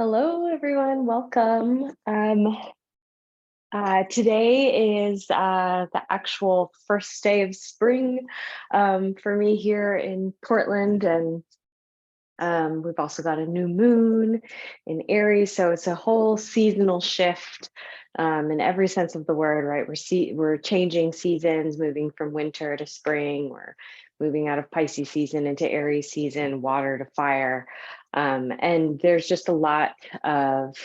Hello, everyone. Welcome. Today is the actual first day of spring for me here in Portland, and we've also got a new moon in Aries, so it's a whole seasonal shift in every sense of the word, right? We're changing seasons, moving from winter to spring. We're moving out of Pisces season into Aries season, water to fire, and there's just a lot of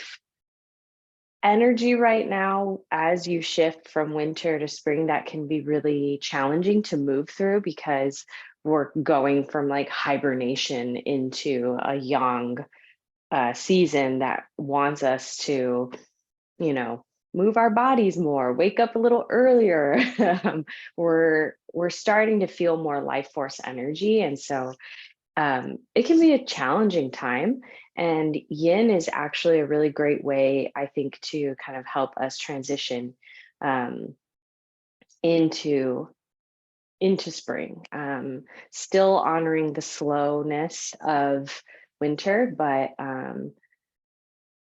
energy right now as you shift from winter to spring that can be really challenging to move through because we're going from like hibernation into a young season that wants us to, you know, move our bodies more, wake up a little earlier. We're starting to feel more life force energy, and so it can be a challenging time. And yin is actually a really great way, I think, to kind of help us transition um, into spring. Still honoring the slowness of winter, but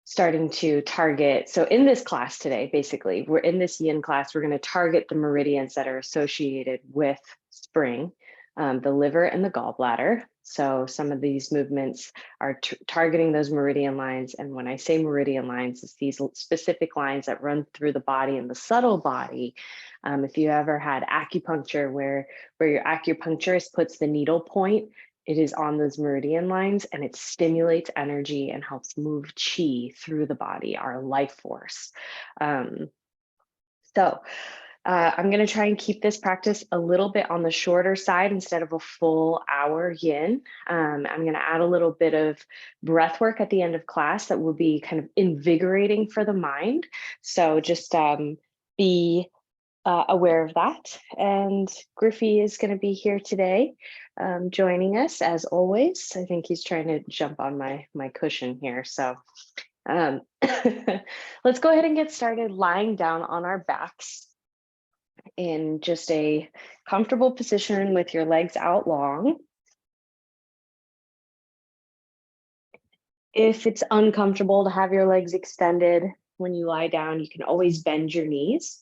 starting to target. So in this class today, basically, we're in this yin class, we're going to target the meridians that are associated with spring, the liver and the gallbladder. So some of these movements are targeting those meridian lines. And when I say meridian lines, it's these specific lines that run through the body and the subtle body. If you ever had acupuncture where your acupuncturist puts the needle point, it is on those meridian lines, and it stimulates energy and helps move chi through the body, our life force. Um, so I'm going to try and keep this practice a little bit on the shorter side instead of a full hour yin. I'm going to add a little bit of breath work at the end of class that will be kind of invigorating for the mind. So just be aware of that. And Griffey is going to be here today, joining us as always. I think he's trying to jump on my cushion here. So let's go ahead and get started lying down on our backs in just a comfortable position with your legs out long. If it's uncomfortable to have your legs extended when you lie down, you can always bend your knees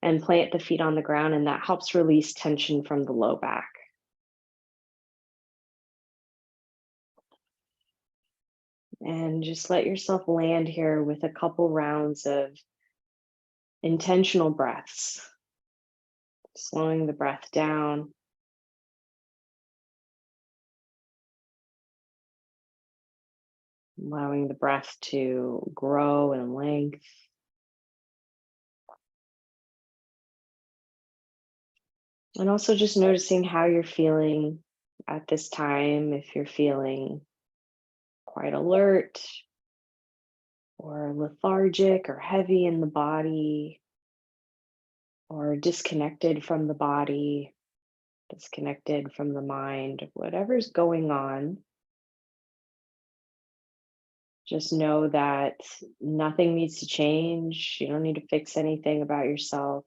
and plant the feet on the ground, and that helps release tension from the low back. And just let yourself land here with a couple rounds of intentional breaths, slowing the breath down. Allowing the breath to grow in length. And also just noticing how you're feeling at this time, if you're feeling quite alert or lethargic or heavy in the body or disconnected from the body, disconnected from the mind, whatever's going on. Just know that nothing needs to change. You don't need to fix anything about yourself.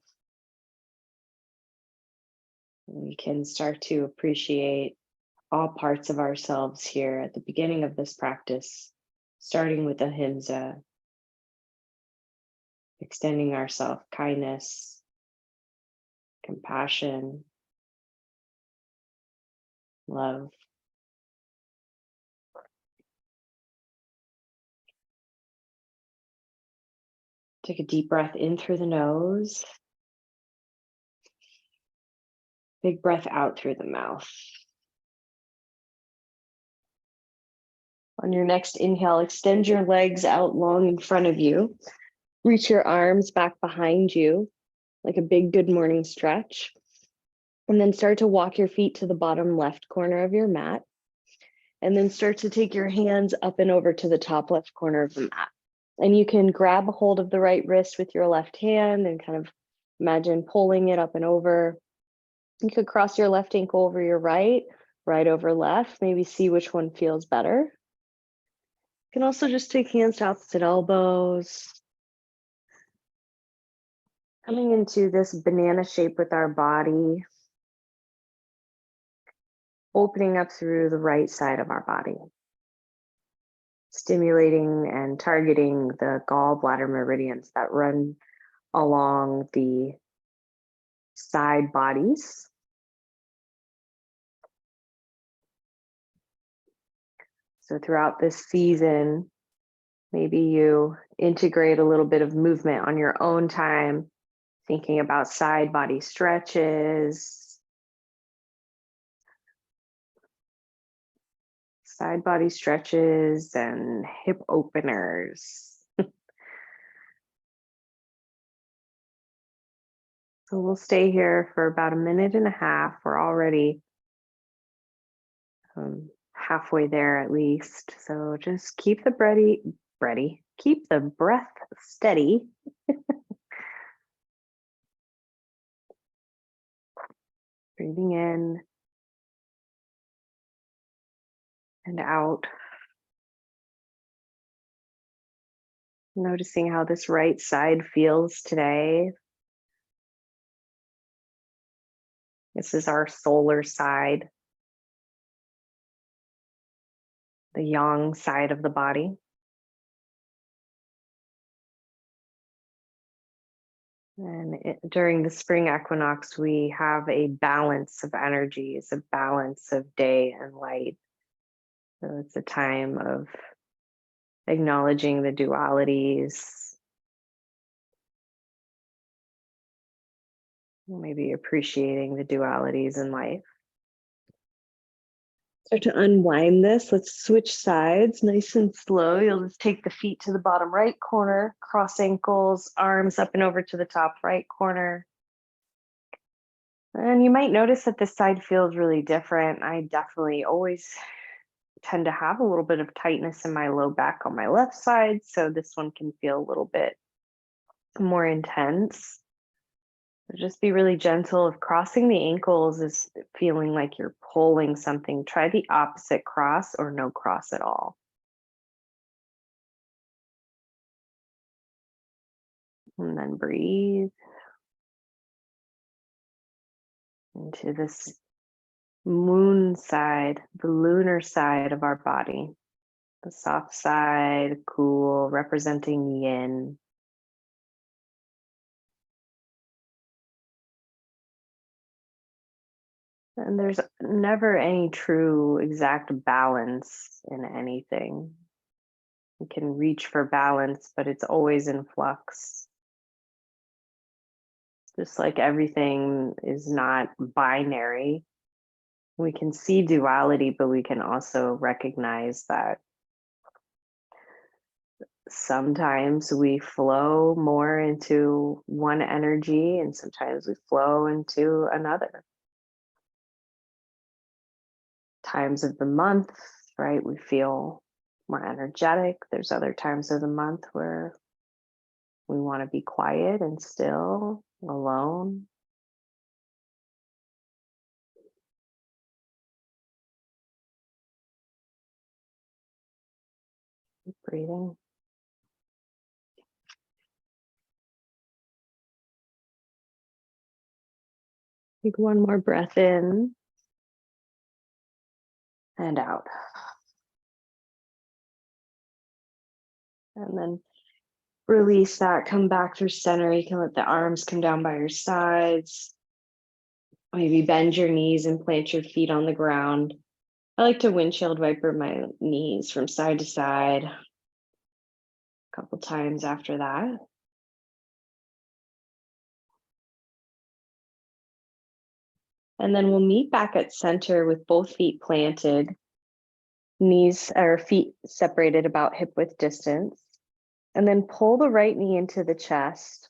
We can start to appreciate all parts of ourselves here at the beginning of this practice, starting with ahimsa, extending ourselves kindness, compassion, love. Take a deep breath in through the nose. Big breath out through the mouth. On your next inhale, extend your legs out long in front of you. Reach your arms back behind you like a big good morning stretch. And then start to walk your feet to the bottom left corner of your mat. And then start to take your hands up and over to the top left corner of the mat. And you can grab a hold of the right wrist with your left hand and kind of imagine pulling it up and over. You could cross your left ankle over your right, right over left, maybe see which one feels better. You can also just take hands to opposite elbows. Coming into this banana shape with our body, opening up through the right side of our body. stimulating and targeting the gallbladder meridians that run along the side bodies. So throughout this season, maybe you integrate a little bit of movement on your own time, thinking about side body stretches, and hip openers. So we'll stay here for about 1.5 minutes. We're already halfway there at least. So just keep the keep the breath steady. Breathing in and out. Noticing how this right side feels today. This is our solar side, the yang side of the body. And during the spring equinox, we have a balance of energies, a balance of day and light. So it's a time of acknowledging the dualities, maybe appreciating the dualities in life. Start to unwind this. Let's switch sides nice and slow. You'll just take the feet to the bottom right corner, cross ankles, arms up and over to the top right corner. And you might notice that this side feels really different. I definitely always tend to have a little bit of tightness in my low back on my left side. So this one can feel a little bit more intense. So just be really gentle. If crossing the ankles is feeling like you're pulling something, try the opposite cross or no cross at all. And then breathe into this moon side, the lunar side of our body. The soft side, cool, representing yin. And there's never any true exact balance in anything. You can reach for balance, but it's always in flux. Just like everything is not binary, we can see duality, but we can also recognize that sometimes we flow more into one energy and sometimes we flow into another. Times of the month, right? We feel more energetic. There's other times of the month where we want to be quiet and still, alone. Keep breathing. Take one more breath in and out. And then release that, come back through center. You can let the arms come down by your sides. Maybe bend your knees and plant your feet on the ground. I like to windshield wiper my knees from side to side a couple times after that. And then we'll meet back at center with both feet planted, knees or feet separated about hip width distance. And then pull the right knee into the chest.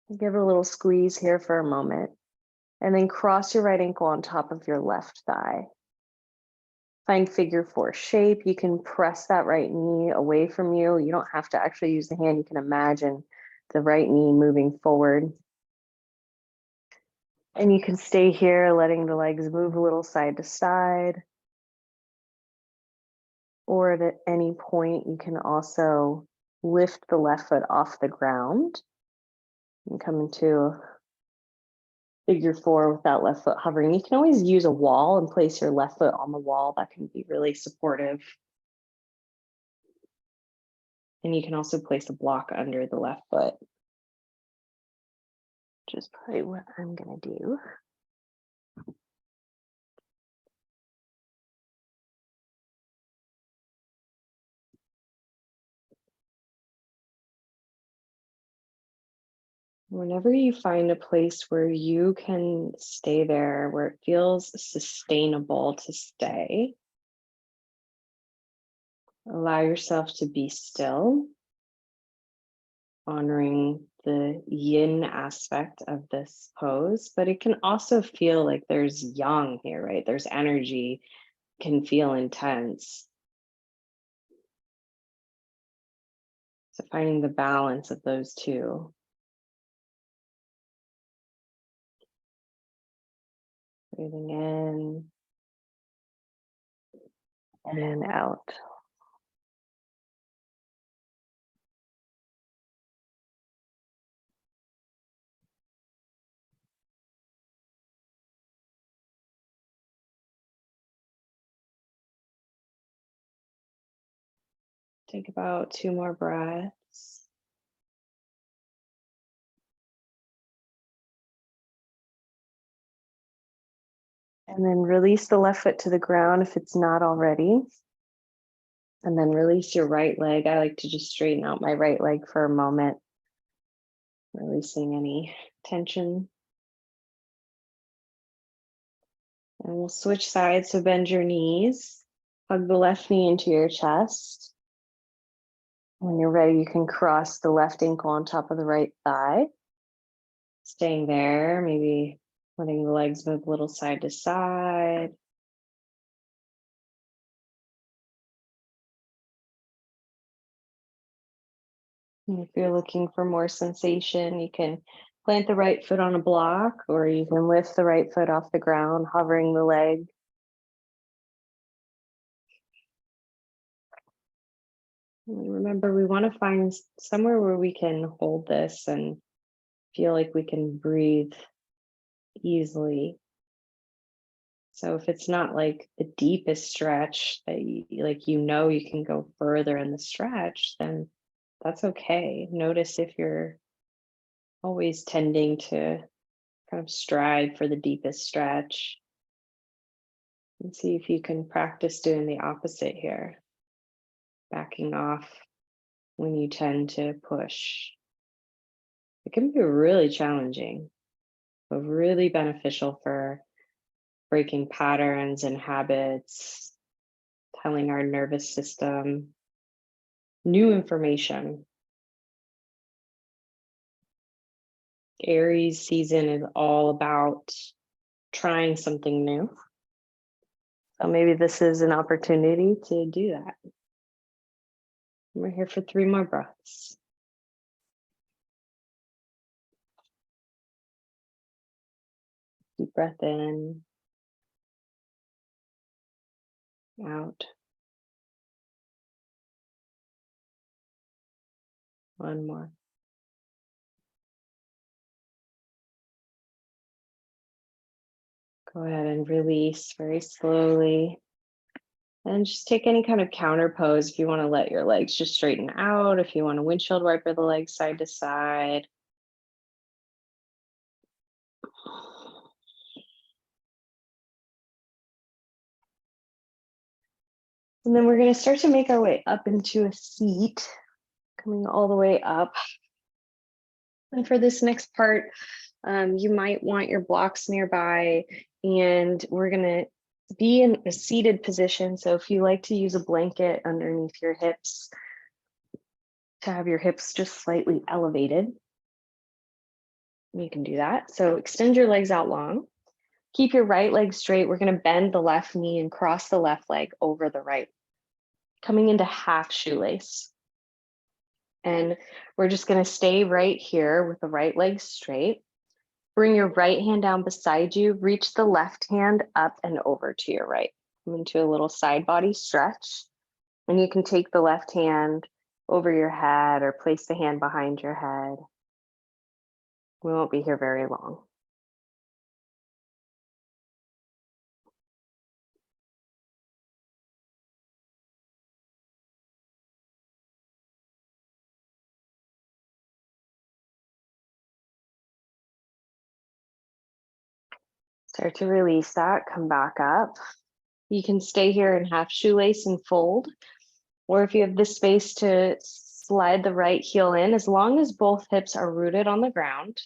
Give it a little squeeze here for a moment. And then cross your right ankle on top of your left thigh. Find figure 4 shape. You can press that right knee away from you. You don't have to actually use the hand. You can imagine the right knee moving forward. And you can stay here, letting the legs move a little side to side. Or at any point, you can also lift the left foot off the ground and come into figure 4 with that left foot hovering. You can always use a wall and place your left foot on the wall. That can be really supportive. And you can also place a block under the left foot, which is probably what I'm gonna do. Whenever you find a place where you can stay there, where it feels sustainable to stay, allow yourself to be still, honoring the yin aspect of this pose, but it can also feel like there's yang here, right? There's energy, can feel intense. So finding the balance of those two. Breathing in and out. Take about 2 more breaths. And then release the left foot to the ground if it's not already. And then release your right leg. I like to just straighten out my right leg for a moment, releasing any tension. And we'll switch sides, so bend your knees. Hug the left knee into your chest. When you're ready, you can cross the left ankle on top of the right thigh. Staying there, maybe letting the legs move a little side to side. And if you're looking for more sensation, you can plant the right foot on a block, or you can lift the right foot off the ground, hovering the leg. And remember, we want to find somewhere where we can hold this and feel like we can breathe easily. So if it's not like the deepest stretch that you can go further in the stretch, then that's okay. Notice if you're always tending to kind of strive for the deepest stretch, and see if you can practice doing the opposite here, backing off when you tend to push. It can be really challenging, but really beneficial for breaking patterns and habits, telling our nervous system new information. Aries season is all about trying something new. So maybe this is an opportunity to do that. We're here for 3 more breaths. Deep breath in, out. 1 more. Go ahead and release very slowly. And just take any kind of counter pose if you want to let your legs just straighten out, if you want to windshield wiper the legs side to side. And then we're going to start to make our way up into a seat, coming all the way up. And for this next part, you might want your blocks nearby, and we're going to be in a seated position. So if you like to use a blanket underneath your hips to have your hips just slightly elevated, you can do that. So extend your legs out long. Keep your right leg straight. We're going to bend the left knee and cross the left leg over the right, coming into half shoelace. And we're just going to stay right here with the right leg straight. Bring your right hand down beside you. Reach the left hand up and over to your right. Come into a little side body stretch. And you can take the left hand over your head or place the hand behind your head. We won't be here very long. Start to release that, come back up. You can stay here in half shoelace and fold, or if you have the space to slide the right heel in, as long as both hips are rooted on the ground,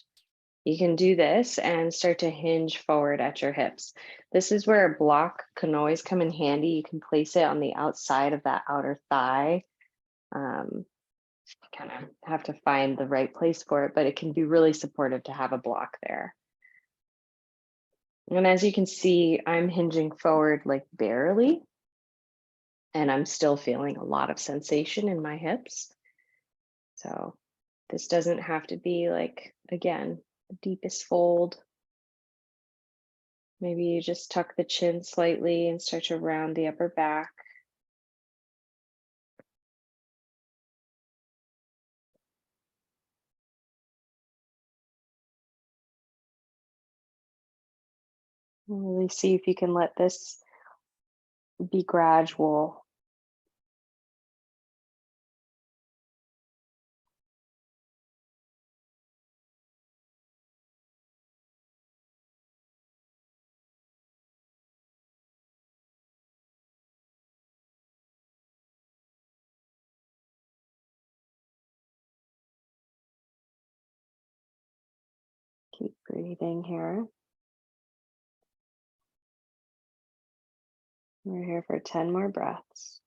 you can do this and start to hinge forward at your hips. This is where a block can always come in handy. You can place it on the outside of that outer thigh. Kind of have to find the right place for it, but it can be really supportive to have a block there. And as you can see, I'm hinging forward like barely, and I'm still feeling a lot of sensation in my hips. So this doesn't have to be like, again, the deepest fold. Maybe you just tuck the chin slightly and start to round the upper back. Really see if you can let this be gradual. Keep breathing here. We're here for 10 more breaths.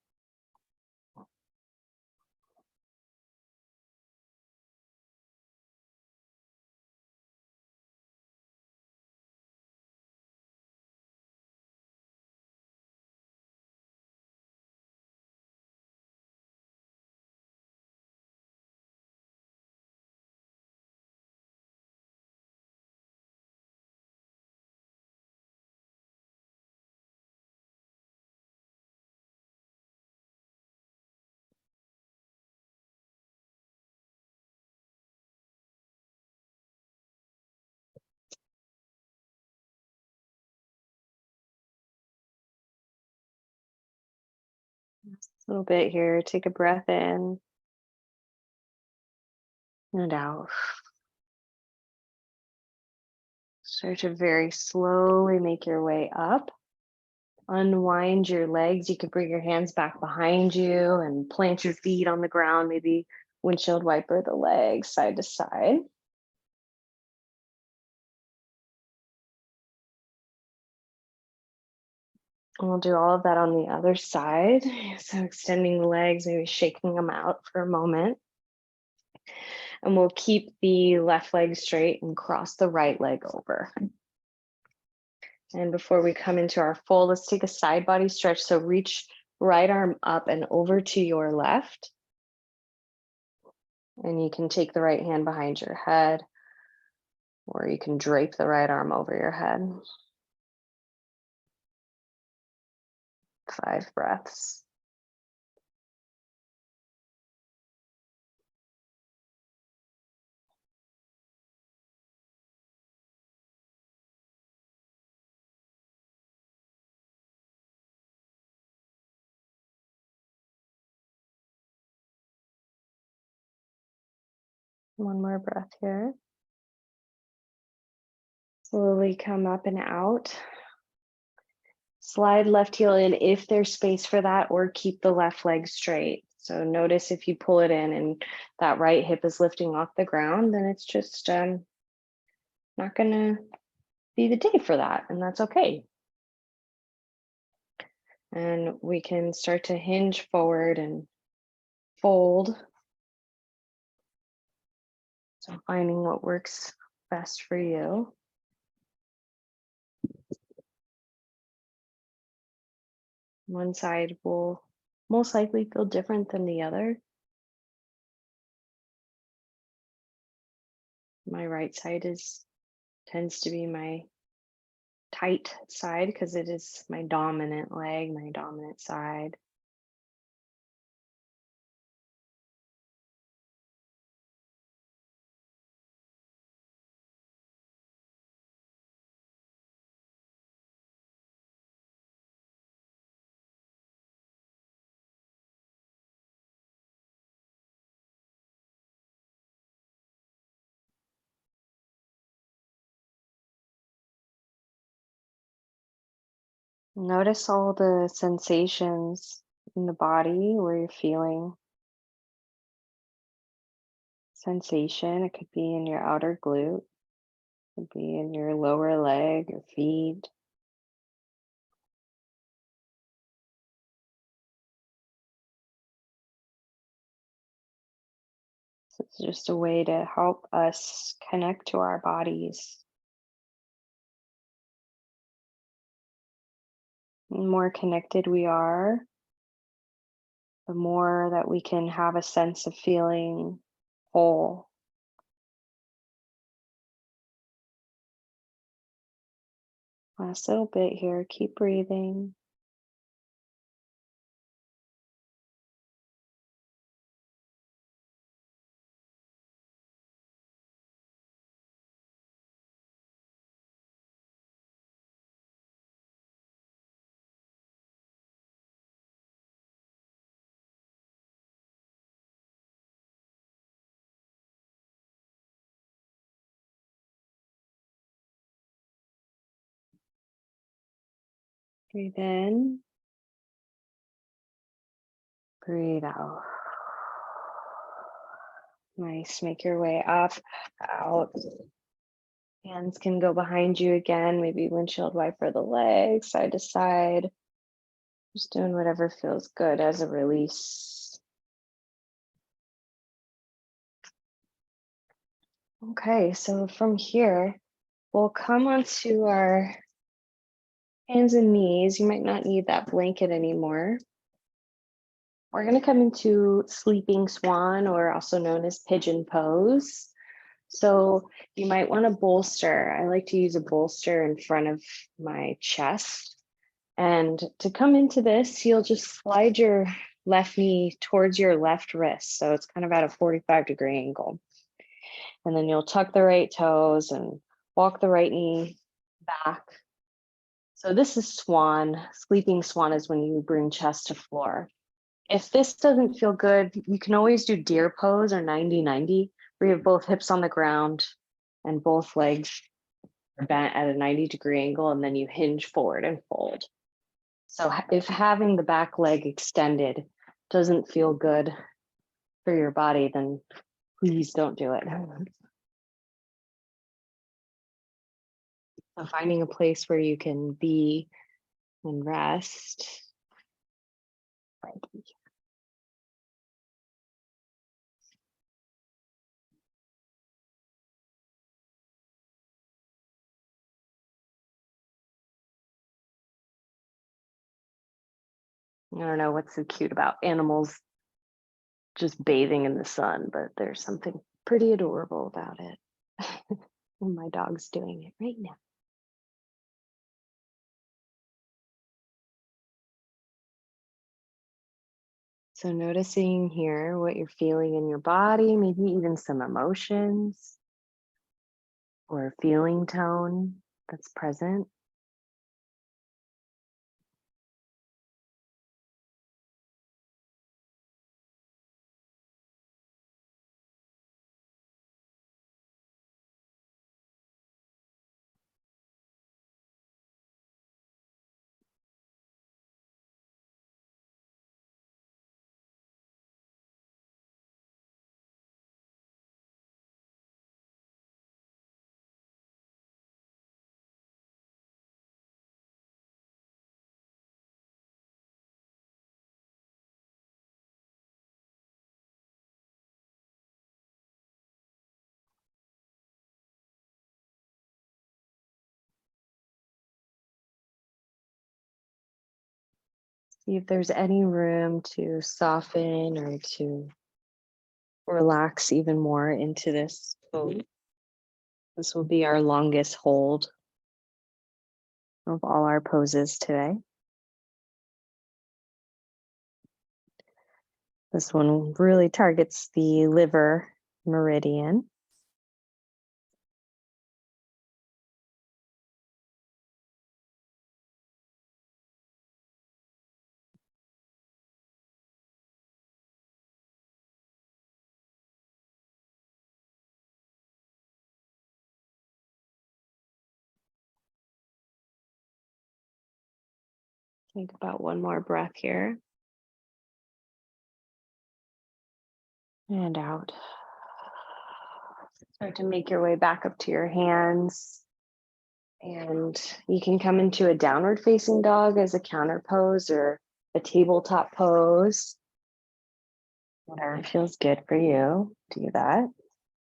A little bit here. Take a breath in and out. Start to very slowly make your way up. Unwind your legs. You can bring your hands back behind you and plant your feet on the ground, maybe windshield wiper the legs side to side. And we'll do all of that on the other side. So extending the legs, maybe shaking them out for a moment. And we'll keep the left leg straight and cross the right leg over. And before we come into our fold, let's take a side body stretch. So reach right arm up and over to your left. And you can take the right hand behind your head, or you can drape the right arm over your head. 5 breaths. One more breath here. Slowly come up and out. Slide left heel in if there's space for that, or keep the left leg straight. So notice if you pull it in and that right hip is lifting off the ground, then it's just not gonna be the day for that, and that's okay. And we can start to hinge forward and fold. So finding what works best for you. One side will most likely feel different than the other. My right side tends to be my tight side because it is my dominant leg, my dominant side. Notice all the sensations in the body where you're feeling sensation. It could be in your outer glute, it could be in your lower leg or feet. So it's just a way to help us connect to our bodies. The more connected we are, the more that we can have a sense of feeling whole. Last little bit here. Keep breathing. Breathe in. Breathe out. Nice. Make your way up, out. Hands can go behind you again, maybe windshield wiper the legs, side to side. Just doing whatever feels good as a release. Okay, so from here, we'll come onto our hands and knees. You might not need that blanket anymore. We're going to come into sleeping swan, or also known as pigeon pose. So you might want to bolster. I like to use a bolster in front of my chest. And to come into this, you'll just slide your left knee towards your left wrist. So it's kind of at a 45-degree angle. And then you'll tuck the right toes and walk the right knee back. So this is swan. Sleeping swan is when you bring chest to floor. If this doesn't feel good, you can always do deer pose or 90-90, where you have both hips on the ground and both legs are bent at a 90-degree angle, and then you hinge forward and fold. So if having the back leg extended doesn't feel good for your body, then please don't do it. So finding a place where you can be and rest. I don't know what's so cute about animals just bathing in the sun, but there's something pretty adorable about it. And my dog's doing it right now. So noticing here what you're feeling in your body, maybe even some emotions or feeling tone that's present. See if there's any room to soften or to relax even more into this pose. This will be our longest hold of all our poses today. This one really targets the liver meridian. Think about one more breath here. And out. Start to make your way back up to your hands. And you can come into a downward facing dog as a counter pose or a tabletop pose. Whatever feels good for you, do that.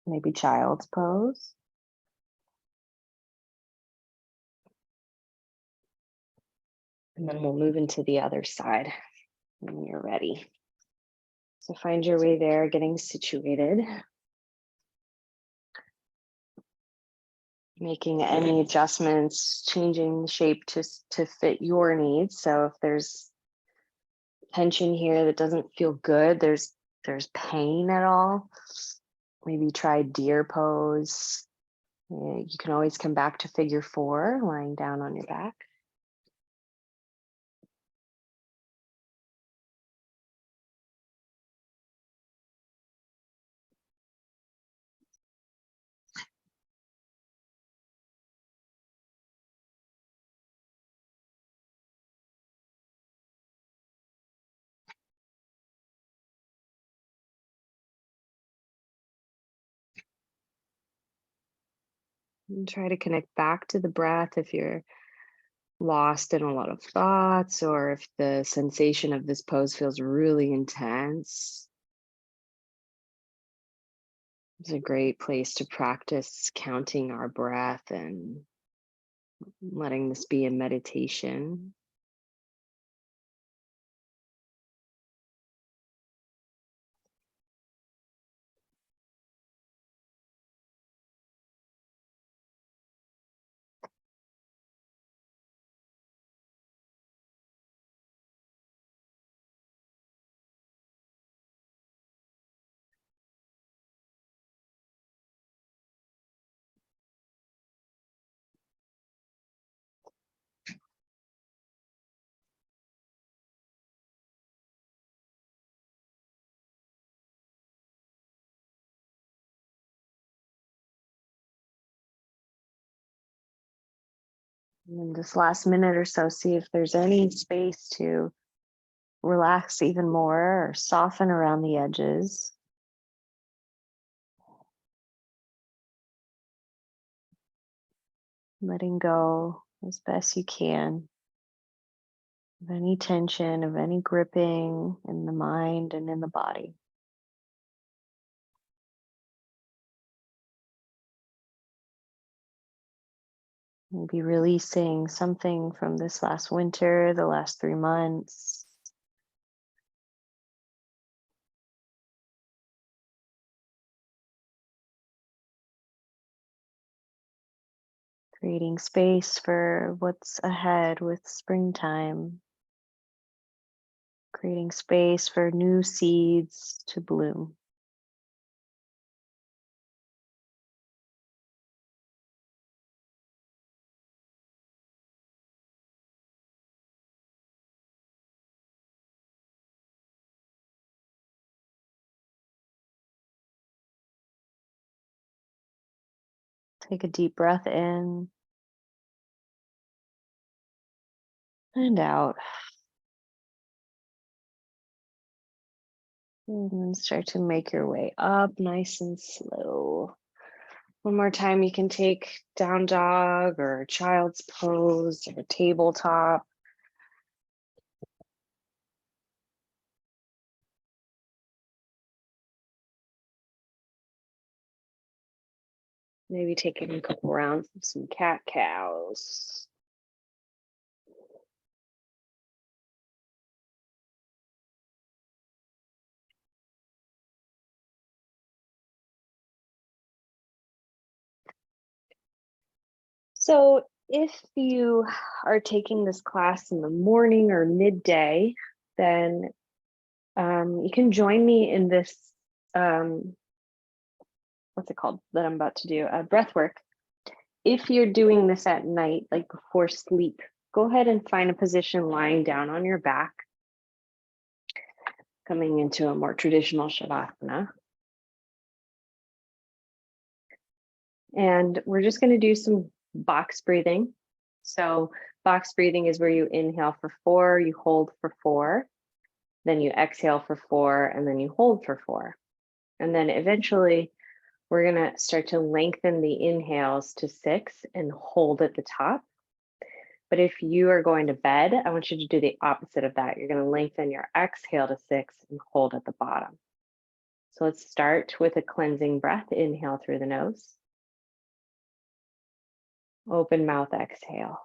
Maybe child's pose. And then we'll move into the other side when you're ready. So find your way there, getting situated. Making any adjustments, changing the shape to fit your needs. So if there's tension here that doesn't feel good, there's pain at all, maybe try deer pose. You can always come back to figure 4, lying down on your back. And try to connect back to the breath if you're lost in a lot of thoughts, or if the sensation of this pose feels really intense. It's a great place to practice counting our breath and letting this be a meditation. In this last minute or so, see if there's any space to relax even more or soften around the edges. Letting go as best you can of any tension, of any gripping in the mind and in the body. Maybe releasing something from this last winter, the last 3 months. Creating space for what's ahead with springtime. Creating space for new seeds to bloom. Take a deep breath in and out. And then start to make your way up nice and slow. One more time, you can take down dog or child's pose or tabletop. Maybe taking a couple rounds of some cat cows. So if you are taking this class in the morning or midday, then you can join me in this, what's it called that I'm about to do, breath work. If you're doing this at night, like before sleep, go ahead and find a position lying down on your back, coming into a more traditional Shavasana. And we're just going to do some box breathing. So Box breathing is where you inhale for 4, you hold for 4, then you exhale for 4, and then you hold for 4. And then eventually we're going to start to lengthen the inhales to 6 and hold at the top. But if you are going to bed, I want you to do the opposite of that. You're going to lengthen your exhale to 6 and hold at the bottom. So let's start with a cleansing breath. Inhale through the nose. Open mouth, exhale.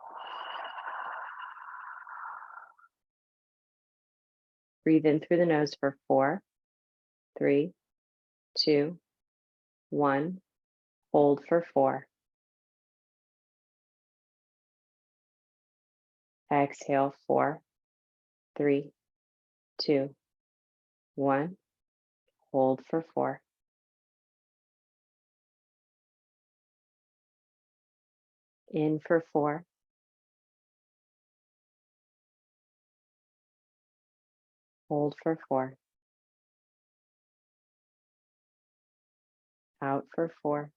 Breathe in through the nose for 4, 3, 2, 1. Hold for 4. Exhale, 4, 3, 2, 1. Hold for 4. In for 4. Hold for 4. Out for 4.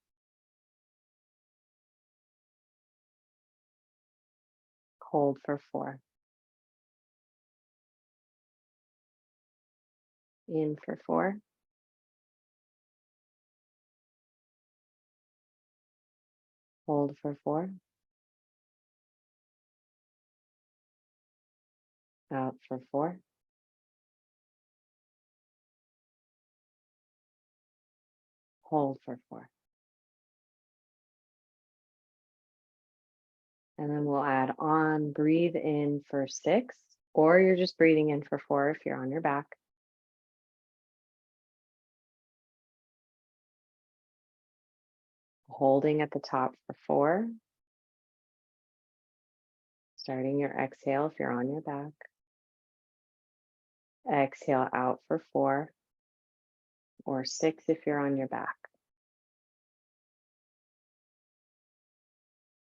Hold for 4. In for 4. Hold for 4. Out for 4. Hold for 4. And then we'll add on, breathe in for 6, or you're just breathing in for 4 if you're on your back. Holding at the top for 4. Starting your exhale if you're on your back. Exhale out for 4 or 6 if you're on your back.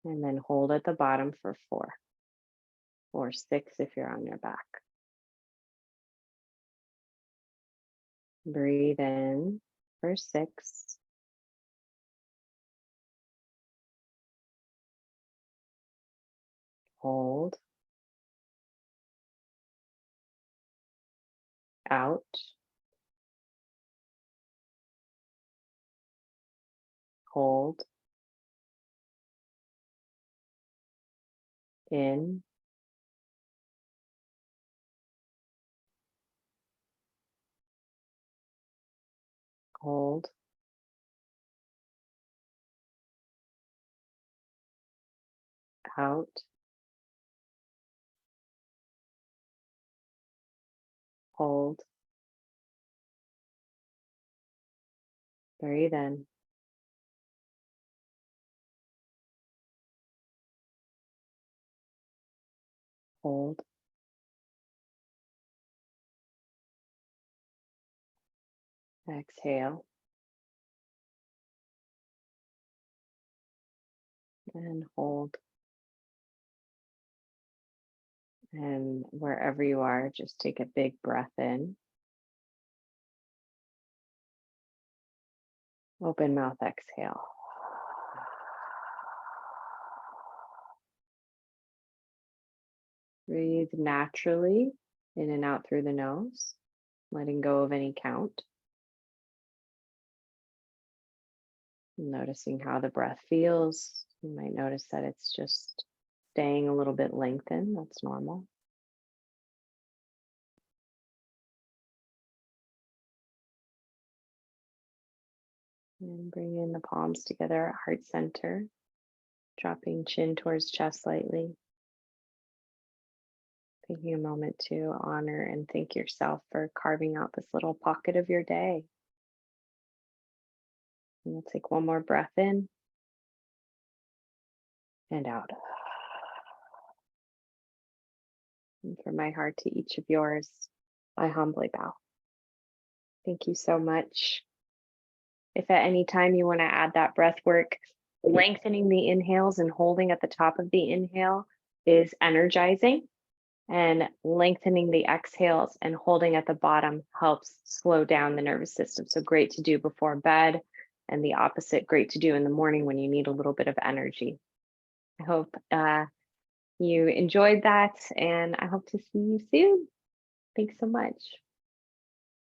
And then hold at the bottom for 4 or 6 if you're on your back. Breathe in for 6. Hold. Out. Hold. In. Hold. Out. Hold. Breathe in. Hold. Exhale. And hold. And wherever you are, just take a big breath in. Open mouth, exhale. Breathe naturally in and out through the nose, letting go of any count. Noticing how the breath feels. You might notice that it's just staying a little bit lengthened. That's normal. And bring in the palms together at heart center, dropping chin towards chest slightly. Taking a moment to honor and thank yourself for carving out this little pocket of your day. And we'll take one more breath in and out. And from my heart to each of yours, I humbly bow. Thank you so much. If at any time you want to add that breath work, lengthening the inhales and holding at the top of the inhale is energizing, and lengthening the exhales and holding at the bottom helps slow down the nervous system. So great to do before bed, and the opposite, great to do in the morning when you need a little bit of energy. I hope you enjoyed that, and I hope to see you soon. Thanks so much.